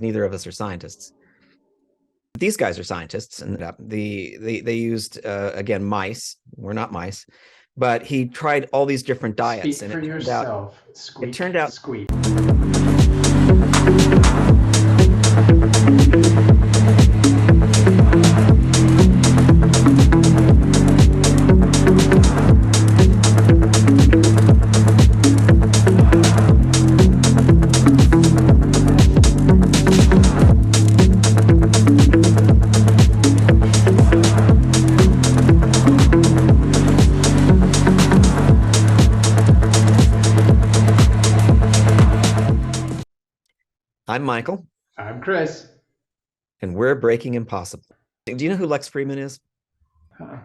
Neither of us are scientists. These guys are scientists, and they used again mice. We're not mice, but he tried all these different diets, Speak and for yourself. it Squeak, turned out squeak. I'm Michael. I'm Chris. And we're Breaking Impossible. Do you know who Lex Fridman is? Huh.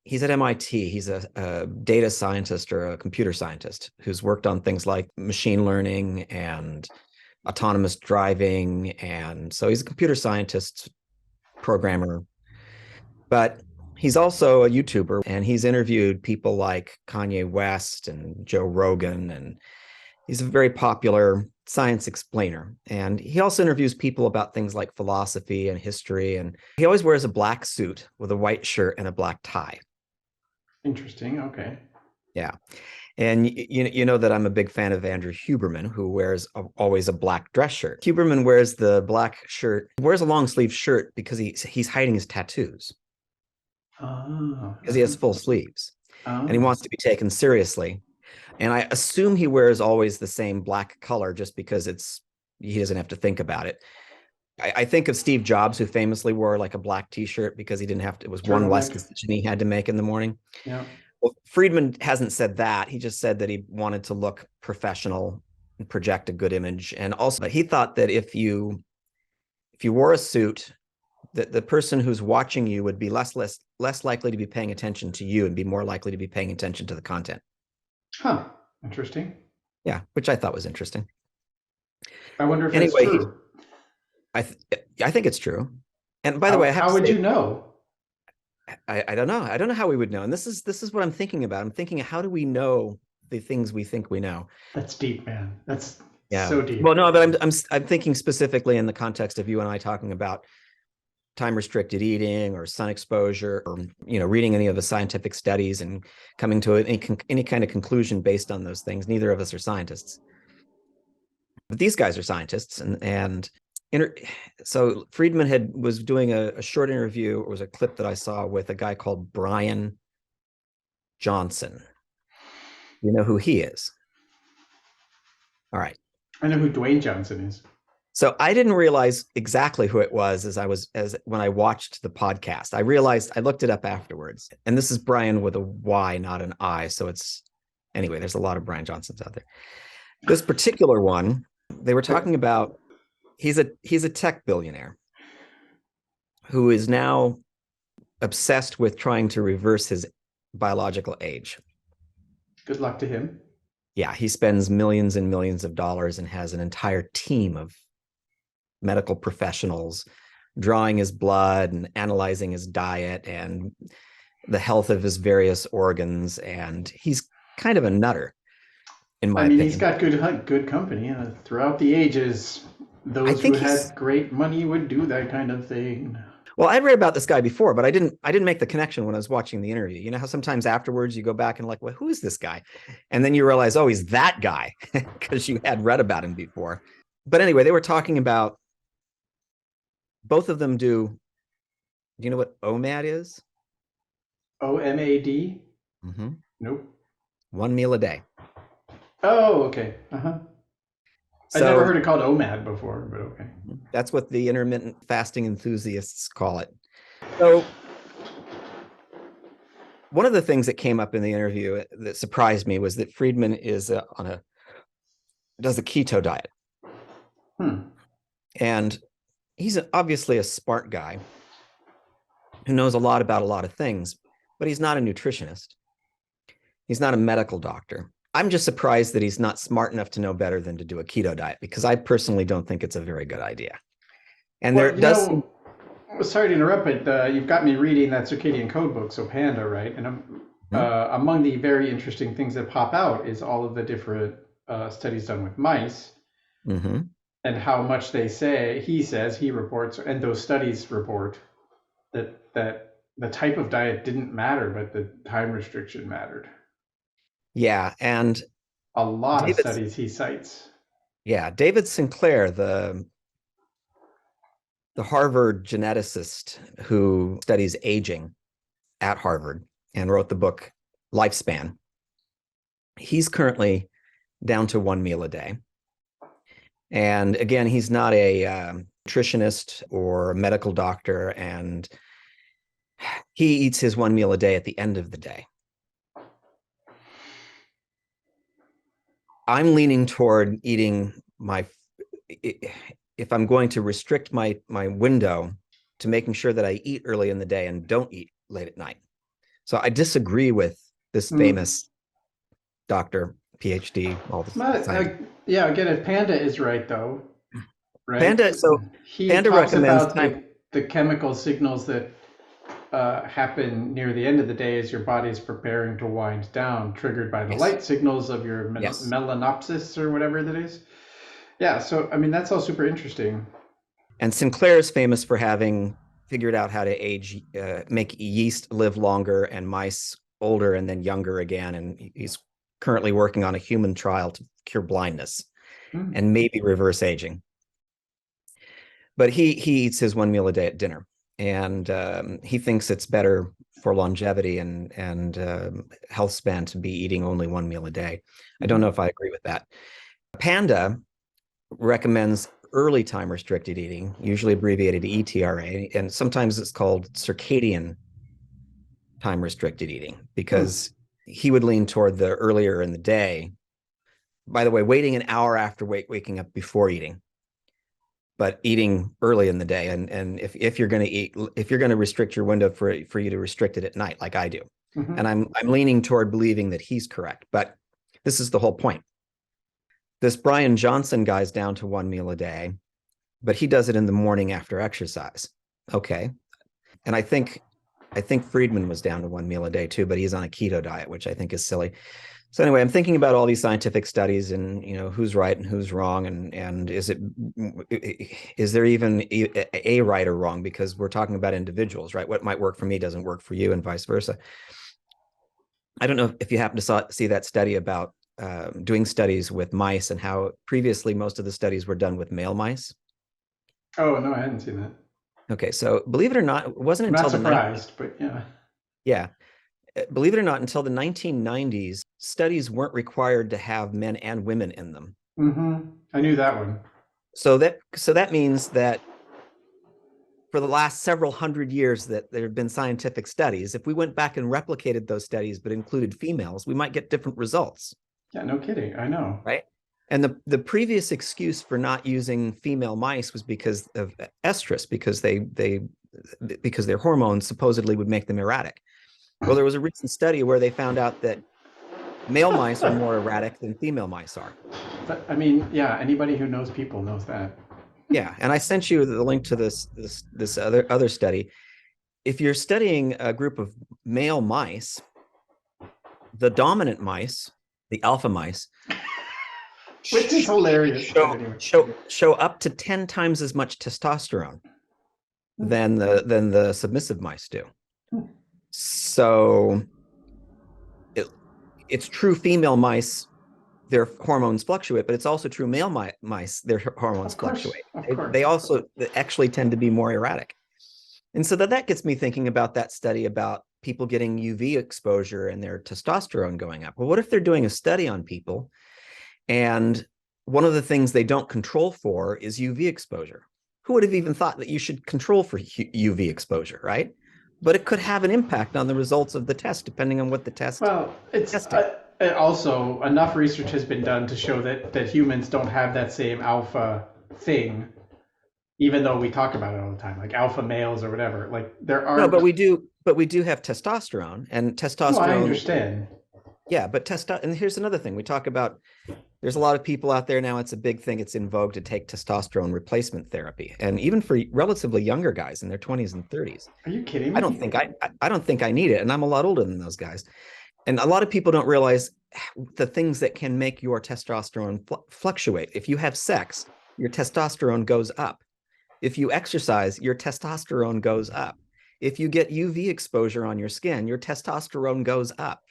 He's at MIT. He's a data scientist or a computer scientist who's worked on things like machine learning and autonomous driving. And so he's a computer scientist, programmer, but he's also a YouTuber, and he's interviewed people like Kanye West and Joe Rogan, and he's a very popular science explainer. And he also interviews people about things like philosophy and history. And he always wears a black suit with a white shirt and a black tie. Interesting. Okay. Yeah. And you know that I'm a big fan of Andrew Huberman, who wears always a black dress shirt. Huberman wears the black shirt, wears a long sleeve shirt because he's hiding his tattoos. Because he has full sleeves, and he wants to be taken seriously. And I assume he wears always the same black color just because he doesn't have to think about it. I think of Steve Jobs, who famously wore like a black t-shirt because he didn't have to, it was one less decision he had to make in the morning. Yeah. Well, Fridman hasn't said that. He just said that he wanted to look professional and project a good image. And also he thought that if you wore a suit, that the person who's watching you would be less likely to be paying attention to you and be more likely to be paying attention to the content. Huh. Interesting. Yeah, which I thought was interesting. I wonder if it's true. I think it's true. And by the way, how would you know? I don't know. I don't know how we would know. And this is what I'm thinking about. I'm thinking, how do we know the things we think we know? That's deep, man. That's so deep. Well, no, but I'm thinking specifically in the context of you and I talking about time restricted eating or sun exposure, or reading any of the scientific studies and coming to any kind of conclusion based on those things. Neither of us are scientists, but these guys are scientists. So Fridman was doing a short interview. It was a clip that I saw with a guy called Brian Johnson. You know who he is? All right. I know who Dwayne Johnson is. So I didn't realize exactly who it was when I watched the podcast. I realized, I looked it up afterwards, and this is Brian with a Y, not an I. So anyway, there's a lot of Brian Johnsons out there. This particular one, they were talking about, he's a tech billionaire who is now obsessed with trying to reverse his biological age. Good luck to him. Yeah, he spends millions and millions of dollars and has an entire team of medical professionals drawing his blood and analyzing his diet and the health of his various organs. And he's kind of a nutter, in my opinion. He's got good company. Throughout the ages, those who had great money would do that kind of thing. Well, I'd read about this guy before, but I didn't make the connection when I was watching the interview. You know how sometimes afterwards you go back and like, well, who is this guy? And then you realize, oh, he's that guy, because you had read about him before. But anyway, they were talking about, both of them do you know what OMAD is? OMAD? Mm-hmm. Nope. 1 meal a day. Oh, okay. Uh-huh. I never heard it called OMAD before, but okay. That's what the intermittent fasting enthusiasts call it. So one of the things that came up in the interview that surprised me was that Fridman is does a keto diet. And he's obviously a smart guy who knows a lot about a lot of things, but he's not a nutritionist. He's not a medical doctor. I'm just surprised that he's not smart enough to know better than to do a keto diet, because I personally don't think it's a very good idea. And sorry to interrupt, but you've got me reading that circadian code book, so Panda, right? And among the very interesting things that pop out is all of the different studies done with mice. and how much they say, he reports, and those studies report that the type of diet didn't matter, but the time restriction mattered. Yeah, and A lot of David, studies he cites. yeah, David Sinclair, the Harvard geneticist who studies aging at Harvard and wrote the book Lifespan. He's currently down to 1 meal a day. And again, he's not a nutritionist or a medical doctor, and he eats his 1 meal a day at the end of the day. I'm leaning toward eating if I'm going to restrict my window, to making sure that I eat early in the day and don't eat late at night. So I disagree with this famous doctor, PhD, all the yeah, again, if Panda is right, though, right? He Panda talks recommends about the chemical signals that happen near the end of the day as your body is preparing to wind down, triggered by the light signals of your melanopsis or whatever that is. Yeah, so I mean, that's all super interesting. And Sinclair is famous for having figured out how to make yeast live longer and mice older and then younger again. And he's currently working on a human trial to cure blindness and maybe reverse aging. But he eats his 1 meal a day at dinner, and he thinks it's better for longevity and health span to be eating only 1 meal a day. I don't know if I agree with that. Panda recommends early time restricted eating, usually abbreviated to eTRE, and sometimes it's called circadian time restricted eating, because he would lean toward the earlier in the day. By the way, waiting an hour after waking up before eating, but eating early in the day. And if you're going to eat, if you're going to restrict your window for you to restrict it at night, like I do. And I'm leaning toward believing that he's correct, but this is the whole point. This Brian Johnson guy's down to 1 meal a day, but he does it in the morning after exercise. Okay. And I think Friedman was down to 1 meal a day too, but he's on a keto diet, which I think is silly. So anyway, I'm thinking about all these scientific studies and, who's right and who's wrong. And is there even a right or wrong? Because we're talking about individuals, right? What might work for me doesn't work for you and vice versa. I don't know if you happen to see that study about doing studies with mice and how previously most of the studies were done with male mice. Oh, no, I hadn't seen that. Okay, so believe it or not, it wasn't until the 1990s, but yeah. Yeah. Believe it or not, until the 1990s, studies weren't required to have men and women in them. I knew that one. So that means that for the last several hundred years that there have been scientific studies, if we went back and replicated those studies but included females, we might get different results. Yeah, no kidding. I know. Right? And the previous excuse for not using female mice was because of estrus, because because their hormones supposedly would make them erratic. Well, there was a recent study where they found out that male mice are more erratic than female mice are. But I mean, yeah, anybody who knows people knows that. Yeah, and I sent you the link to this other study. If you're studying a group of male mice, the dominant mice, the alpha mice, which is hilarious, show up to 10 times as much testosterone than the submissive mice do. So it's true female mice, their hormones fluctuate, but it's also true male mice, their hormones fluctuate. They also actually tend to be more erratic. And so that gets me thinking about that study about people getting UV exposure and their testosterone going up. Well, what if they're doing a study on people and one of the things they don't control for is UV exposure? Who would have even thought that you should control for UV exposure, right? But it could have an impact on the results of the test, depending on what the test. Well, it's also enough research has been done to show that humans don't have that same alpha thing, even though we talk about it all the time, like alpha males or whatever. Like there are. No, but we do have testosterone, and testosterone. Well, I understand. Yeah, but and here's another thing we talk about. There's a lot of people out there now, it's a big thing, it's in vogue to take testosterone replacement therapy. And even for relatively younger guys in their 20s and 30s. Are you kidding me? I don't think I need it. And I'm a lot older than those guys. And a lot of people don't realize the things that can make your testosterone fluctuate. If you have sex, your testosterone goes up. If you exercise, your testosterone goes up. If you get UV exposure on your skin, your testosterone goes up,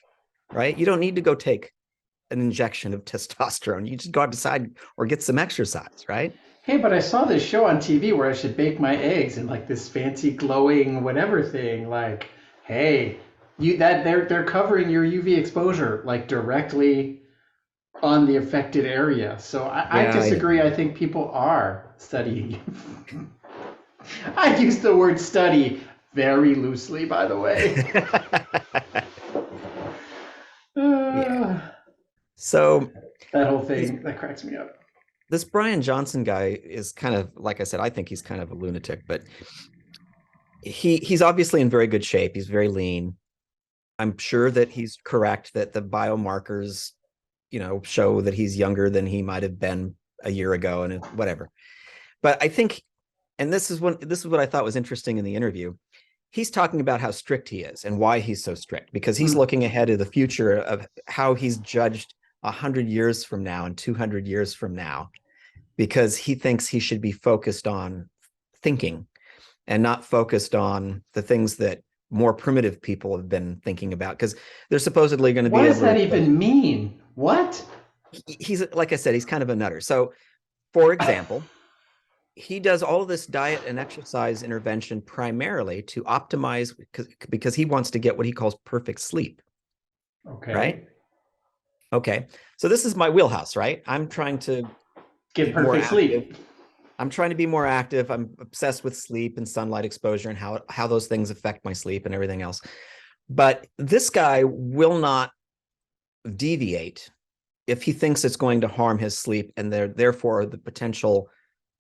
right? You don't need to go take an injection of testosterone. You just go outside or get some exercise, right? Hey, but I saw this show on TV where I should bake my eggs in like this fancy glowing whatever thing. Like, hey, they're covering your UV exposure like directly on the affected area. So I Yeah, disagree. I think people are studying. I use the word study very loosely, by the way. yeah. So That whole thing, that cracks me up. this Brian Johnson guy is kind of, like I said, I think he's kind of a lunatic, but he's obviously in very good shape. He's very lean. I'm sure that he's correct that the biomarkers, show that he's younger than he might have been a year ago and whatever. But I think, and this is what I thought was interesting in the interview. He's talking about how strict he is and why he's so strict, because he's looking ahead to the future of how he's judged 100 years from now and 200 years from now, because he thinks he should be focused on thinking and not focused on the things that more primitive people have been thinking about, because they're supposedly going to be What able does that even mean? What? He's, like I said, he's kind of a nutter. So, for example, he does all of this diet and exercise intervention primarily to optimize, because he wants to get what he calls perfect sleep. Okay. Right? Okay. So this is my wheelhouse, right? I'm trying to get perfect sleep. I'm trying to be more active. I'm obsessed with sleep and sunlight exposure and how those things affect my sleep and everything else. But this guy will not deviate if he thinks it's going to harm his sleep and therefore the potential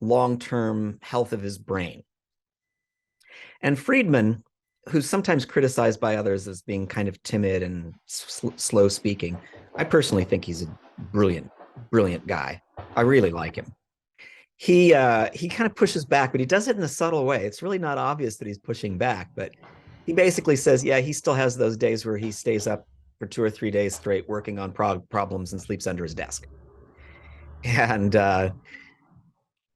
long-term health of his brain. And Friedman, who's sometimes criticized by others as being kind of timid and slow speaking, I personally think he's a brilliant guy. I really like him. He kind of pushes back, but he does it in a subtle way. It's really not obvious that he's pushing back, but he basically says, yeah, he still has those days where he stays up for 2 or 3 days straight working on problems and sleeps under his desk. And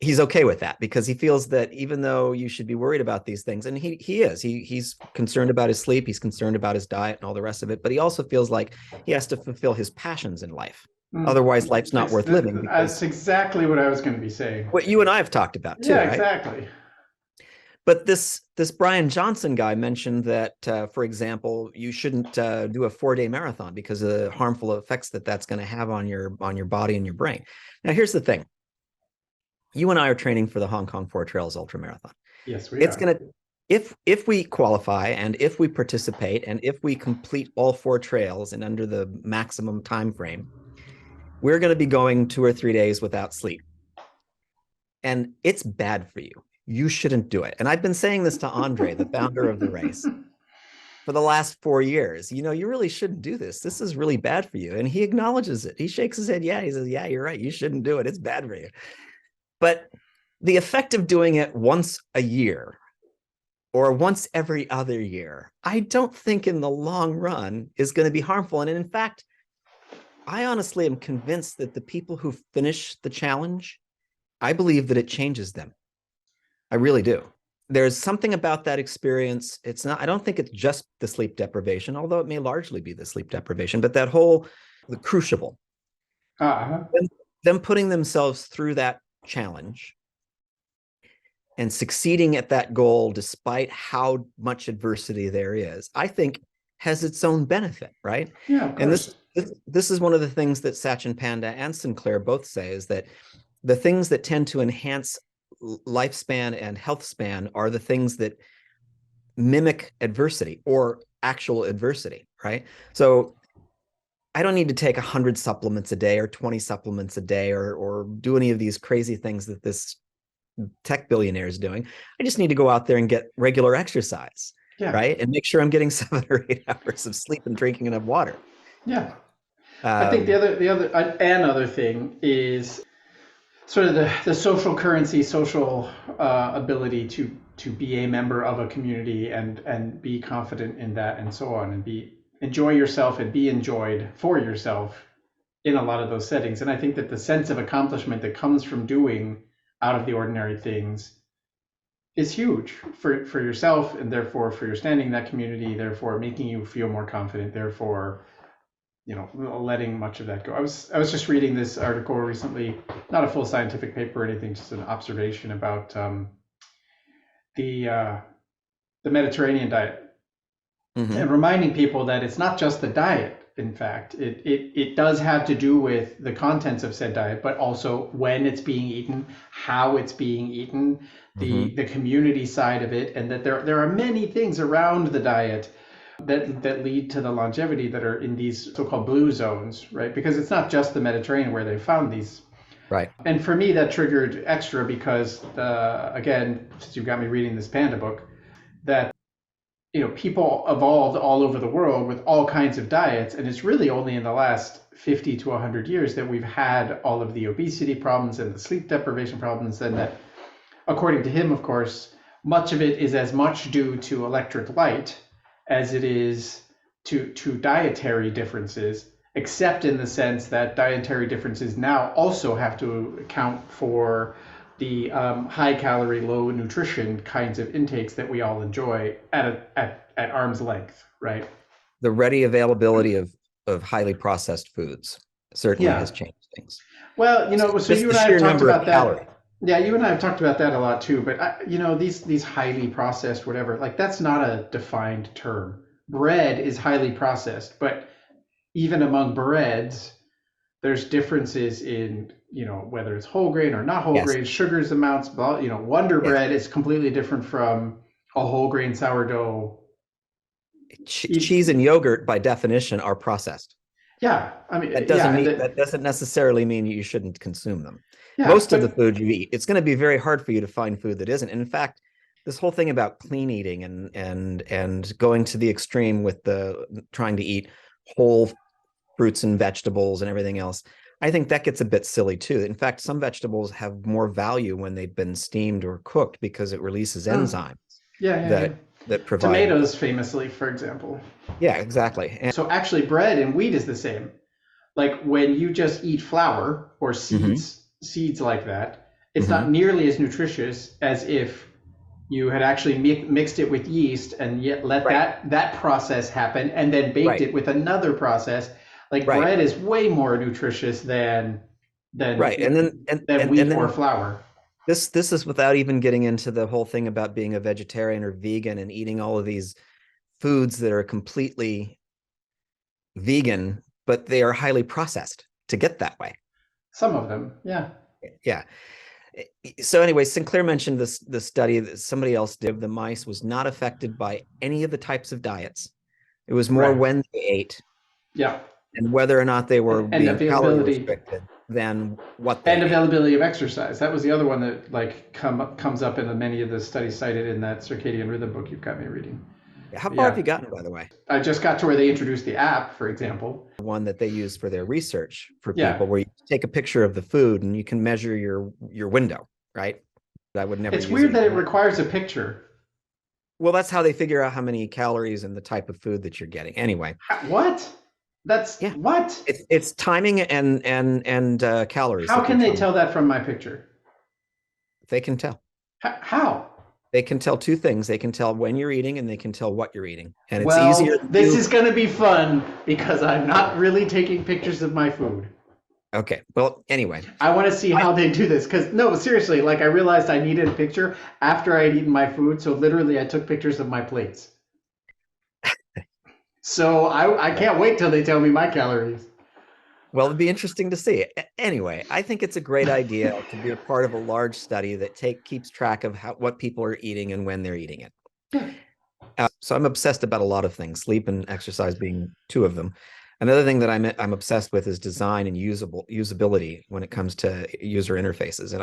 he's okay with that, because he feels that even though you should be worried about these things, and he's concerned about his sleep, he's concerned about his diet and all the rest of it, but he also feels like he has to fulfill his passions in life. Otherwise, life's not worth living. That's exactly what I was going to be saying. What you and I have talked about too, yeah, right? Exactly. But this Brian Johnson guy mentioned that, for example, you shouldn't do a 4-day marathon because of the harmful effects that's going to have on your body and your brain. Now, here's the thing. You and I are training for the Hong Kong 4 Trails Ultra Marathon. Yes, we are. It's going to, if we qualify and if we participate and if we complete all 4 trails and under the maximum time frame, we're going to be going 2 or 3 days without sleep. And it's bad for you. You shouldn't do it. And I've been saying this to Andre, the founder of the race, for the last 4 years. You really shouldn't do this. This is really bad for you. And he acknowledges it. He shakes his head. Yeah, he says, yeah, you're right. You shouldn't do it. It's bad for you. But the effect of doing it once a year or once every other year, I don't think in the long run is going to be harmful. And in fact, I honestly am convinced that the people who finish the challenge, I believe that it changes them. I really do. There's something about that experience. I don't think it's just the sleep deprivation, although it may largely be the sleep deprivation, but the crucible, them putting themselves through that challenge and succeeding at that goal despite how much adversity there is, I think has its own benefit, right? Yeah, and this is one of the things that Sachin Panda and Sinclair both say, is that the things that tend to enhance lifespan and health span are the things that mimic adversity or actual adversity, right? So I don't need to take 100 supplements a day or 20 supplements a day or do any of these crazy things that this tech billionaire is doing. I just need to go out there and get regular exercise, right? And make sure I'm getting 7 or 8 hours of sleep and drinking enough water. Yeah. I think the other thing is sort of the social currency, social ability to be a member of a community and be confident in that and so on, and enjoy yourself and be enjoyed for yourself in a lot of those settings. And I think that the sense of accomplishment that comes from doing out of the ordinary things is huge for yourself, and therefore for your standing in that community, therefore making you feel more confident, therefore, you know, letting much of that go. I was just reading this article recently, not a full scientific paper or anything, just an observation about the Mediterranean diet, and reminding people that it's not just the diet. In fact, it does have to do with the contents of said diet, but also when it's being eaten, how it's being eaten, the community side of it, and that there are many things around the diet that lead to the longevity that are in these so-called blue zones, right? Because it's not just the Mediterranean where they found these. Right. And for me, that triggered extra because, again, since you've got me reading this panda book, that, you know, people evolved all over the world with all kinds of diets, and it's really only in the last 50 to 100 years that we've had all of the obesity problems and the sleep deprivation problems, and that, according to him, of course, much of it is as much due to electric light as it is to dietary differences, except in the sense that dietary differences now also have to account for the high calorie, low nutrition kinds of intakes that we all enjoy at arm's length, right? The ready availability of highly processed foods certainly has changed things. Well, you know, so just you and the I sheer have talked number about of that. calories. Yeah, you and I have talked about that a lot too. But you know, these highly processed, whatever, like that's not a defined term. Bread is highly processed, but even among breads, there's differences in, you know, whether it's whole grain or not whole grain, sugars amounts, blah, you know, Wonder Bread is completely different from a whole grain sourdough. Cheese and yogurt, by definition, are processed. Yeah, I mean, that doesn't necessarily mean you shouldn't consume them. Yeah, most of the food you eat, it's going to be very hard for you to find food that isn't. And in fact, this whole thing about clean eating and going to the extreme with the trying to eat whole fruits and vegetables and everything else, I think that gets a bit silly too. In fact, some vegetables have more value when they've been steamed or cooked because it releases enzymes that provide. Tomatoes, famously, for example. Yeah, exactly. And so actually bread and wheat is the same. Like when you just eat flour or seeds like that, it's not nearly as nutritious as if you had actually mixed it with yeast and yet let that process happen and then baked it with another process. Like bread is way more nutritious than wheat or flour. This is without even getting into the whole thing about being a vegetarian or vegan and eating all of these foods that are completely vegan, but they are highly processed to get that way. Some of them, yeah. Yeah. So anyway, Sinclair mentioned the study that somebody else did. The mice was not affected by any of the types of diets. It was more when they ate. Yeah. And whether or not they were being calorie restricted than what they ate. Availability of exercise. That was the other one that like comes up in many of the studies cited in that circadian rhythm book you've got me reading. How far have you gotten, by the way? I just got to where they introduced the app, for example. One that they use for their research for people, where you take a picture of the food and you can measure your window, right? I would never. It's weird that it requires a picture. Well, that's how they figure out how many calories and the type of food that you're getting. Anyway. What? That's what? It's timing and calories. How can they tell that from my picture? They can tell. How? They can tell two things. They can tell when you're eating and they can tell what you're eating. And it's easier. This is going to be fun because I'm not really taking pictures of my food. Okay. Well, anyway. I want to see how they do this because, no, seriously, like I realized I needed a picture after I had eaten my food. So literally I took pictures of my plates. So I can't wait till they tell me my calories. Well, it'd be interesting to see. Anyway, I think it's a great idea to be a part of a large study that keeps track of what people are eating and when they're eating it. So I'm obsessed about a lot of things, sleep and exercise being two of them. Another thing that I'm obsessed with is design and usability when it comes to user interfaces. And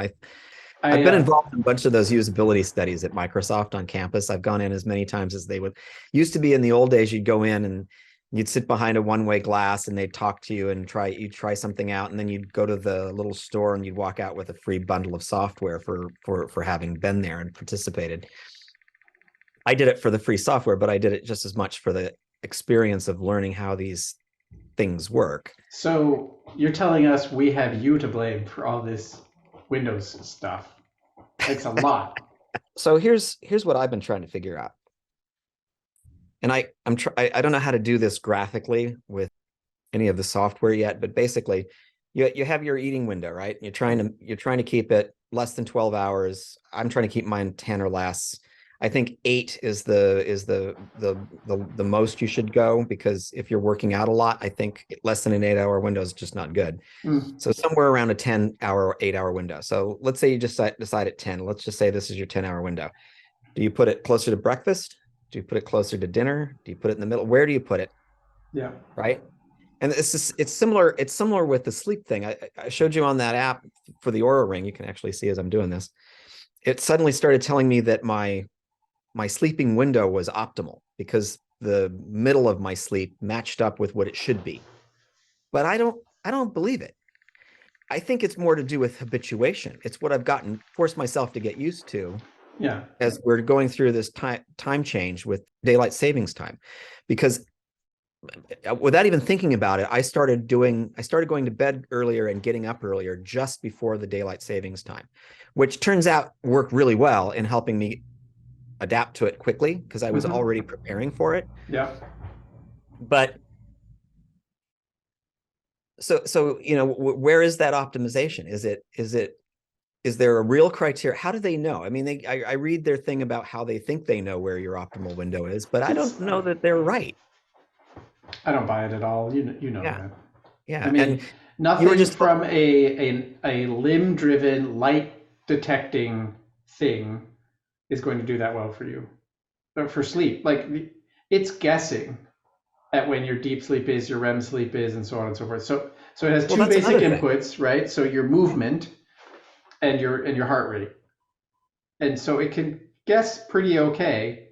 I've been involved in a bunch of those usability studies at Microsoft on campus. I've gone in as many times as they would. Used to be in the old days, you'd go in and you'd sit behind a one-way glass and they'd talk to you and you'd try something out, and then you'd go to the little store and you'd walk out with a free bundle of software for having been there and participated. I did it for the free software, but I did it just as much for the experience of learning how these things work. So you're telling us we have you to blame for all this Windows stuff? It's a lot. So here's what I've been trying to figure out. And I don't know how to do this graphically with any of the software yet, but basically you have your eating window, right? You're trying to keep it less than 12 hours. I'm trying to keep mine 10 or less. I think 8 is the most you should go, because if you're working out a lot, I think less than an 8-hour window is just not good. Mm. So somewhere around a 10-hour, 8-hour window. So let's say you just decide at 10. Let's just say this is your 10-hour window. Do you put it closer to breakfast? Do you put it closer to dinner? Do you put it in the middle? Where do you put it? Yeah. Right. And it's similar with the sleep thing. I showed you on that app for the Aura Ring. You can actually see as I'm doing this. It suddenly started telling me that my sleeping window was optimal because the middle of my sleep matched up with what it should be. But I don't believe it. I think it's more to do with habituation. It's what I've forced myself to get used to. Yeah. As we're going through this time change with daylight savings time, because without even thinking about it, I started going to bed earlier and getting up earlier just before the daylight savings time, which turns out worked really well in helping me adapt to it quickly because I was already preparing for it. Yeah. But so where is that optimization? Is there a real criteria? How do they know? I mean, I read their thing about how they think they know where your optimal window is, but I don't know that they're right. I don't buy it at all. You know Yeah. that. Yeah. I mean, And you were nothing just from a limb-driven light detecting thing is going to do that well for you. But for sleep, like it's guessing at when your deep sleep is, your REM sleep is, and so on and so forth. So it has two basic inputs, right? So your movement and your heart rate. And so it can guess pretty okay,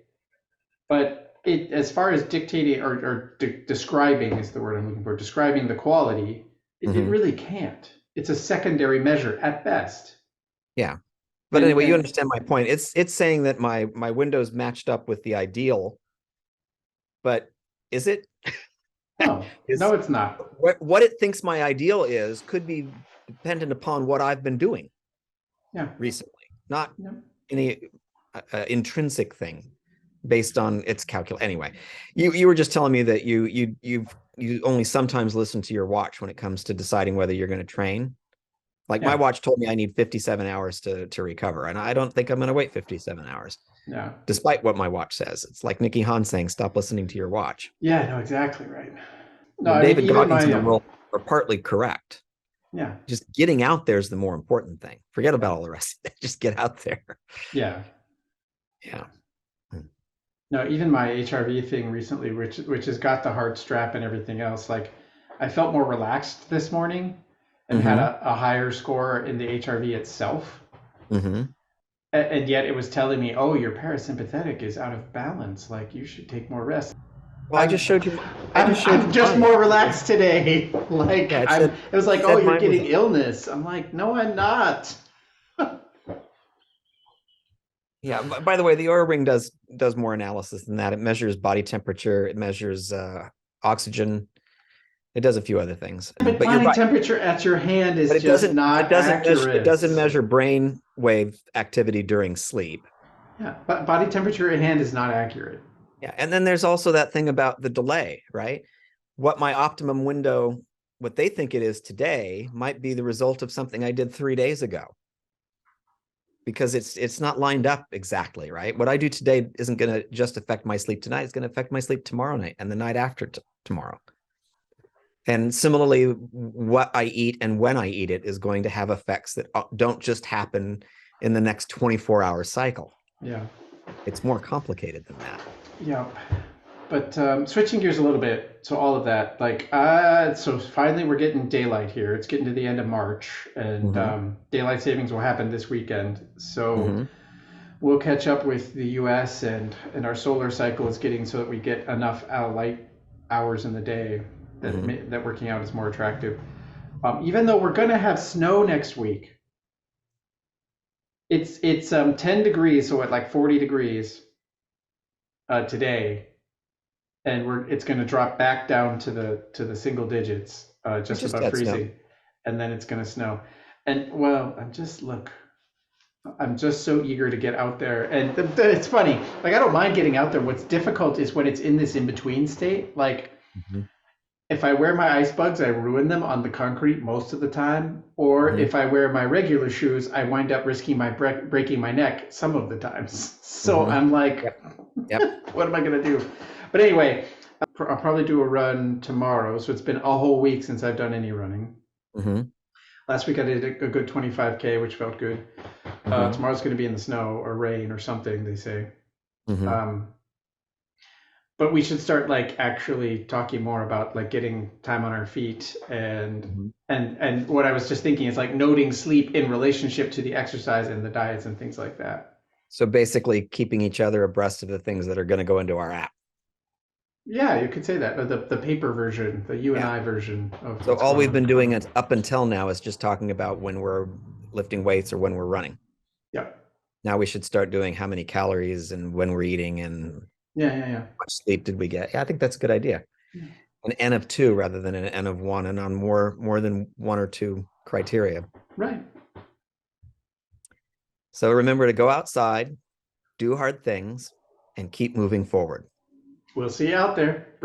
but it, as far as dictating or describing is the word I'm looking for, describing the quality, it really can't. It's a secondary measure at best. Yeah. But anyway, you understand my point. It's saying that my window's matched up with the ideal, but is it? No, no, it's not. What it thinks my ideal is could be dependent upon what I've been doing recently, not any intrinsic thing based on its calculation. Anyway, you were just telling me that you only sometimes listen to your watch when it comes to deciding whether you're going to train. Like my watch told me I need 57 hours to recover, and I don't think I'm going to wait 57 hours. Yeah. Despite what my watch says, it's like Nikki Hahn saying, "Stop listening to your watch." Yeah, no, exactly right. No, David Goggins and the world are partly correct. Yeah. Just getting out there is the more important thing. Forget about all the rest of it. Just get out there. Yeah. Yeah. No, even my HRV thing recently, which has got the heart strap and everything else, like I felt more relaxed this morning and had a higher score in the HRV itself. And yet it was telling me, oh, your parasympathetic is out of balance. Like you should take more rest. Well, I just showed you. I'm just more relaxed today. Like it was like, oh, you're getting illness. I'm like, no, I'm not. Yeah. By the way, the Oura Ring does more analysis than that. It measures body temperature. It measures oxygen. It does a few other things. But body temperature at your hand is just not accurate. It doesn't measure brain wave activity during sleep. Yeah, but body temperature at hand is not accurate. Yeah, and then there's also that thing about the delay, right? What my optimum window, what they think it is today, might be the result of something I did 3 days ago. Because it's not lined up exactly, right? What I do today isn't going to just affect my sleep tonight. It's going to affect my sleep tomorrow night and the night after tomorrow. And similarly, what I eat and when I eat it is going to have effects that don't just happen in the next 24-hour cycle. Yeah. It's more complicated than that. Yeah. But switching gears a little bit, so all of that, like, so finally we're getting daylight here. It's getting to the end of March, and daylight savings will happen this weekend. So we'll catch up with the U.S. and our solar cycle is getting so that we get enough light hours in the day that working out is more attractive. Even though we're going to have snow next week, it's 10 degrees, so at like 40 degrees today. And it's going to drop back down to the single digits, just above freezing, and then it's going to snow. And well, just look, I'm just so eager to get out there. And it's funny. Like, I don't mind getting out there. What's difficult is when it's in this in between state. Like, Mhm. if I wear my ice bugs, I ruin them on the concrete most of the time. Or Mhm. if I wear my regular shoes, I wind up risking my breaking my neck some of the times. So Mhm. I'm like, Yep. Yep. what am I going to do? But anyway, I'll probably do a run tomorrow. So it's been a whole week since I've done any running. Mhm. Last week I did a good 25K, which felt good. Mhm. Tomorrow's going to be in the snow or rain or something, they say. Mhm. Um, but we should start like actually talking more about like getting time on our feet Mhm. and what I was just thinking is like noting sleep in relationship to the exercise and the diets and things like that. So basically keeping each other abreast of the things that are going to go into our app. Yeah, you could say that. The paper version, the you and Yeah. I version of So what's all going we've on. been doing is up until now is just talking about when we're lifting weights or when we're running. Yeah. Now we should start doing how many calories and when we're eating and Yeah, yeah, yeah. much sleep did we get. Yeah, I think that's a good idea. Yeah. An N of two rather than an N of one, and on more than one or two criteria. Right. So remember to go outside, do hard things, and keep moving forward. We'll see you out there.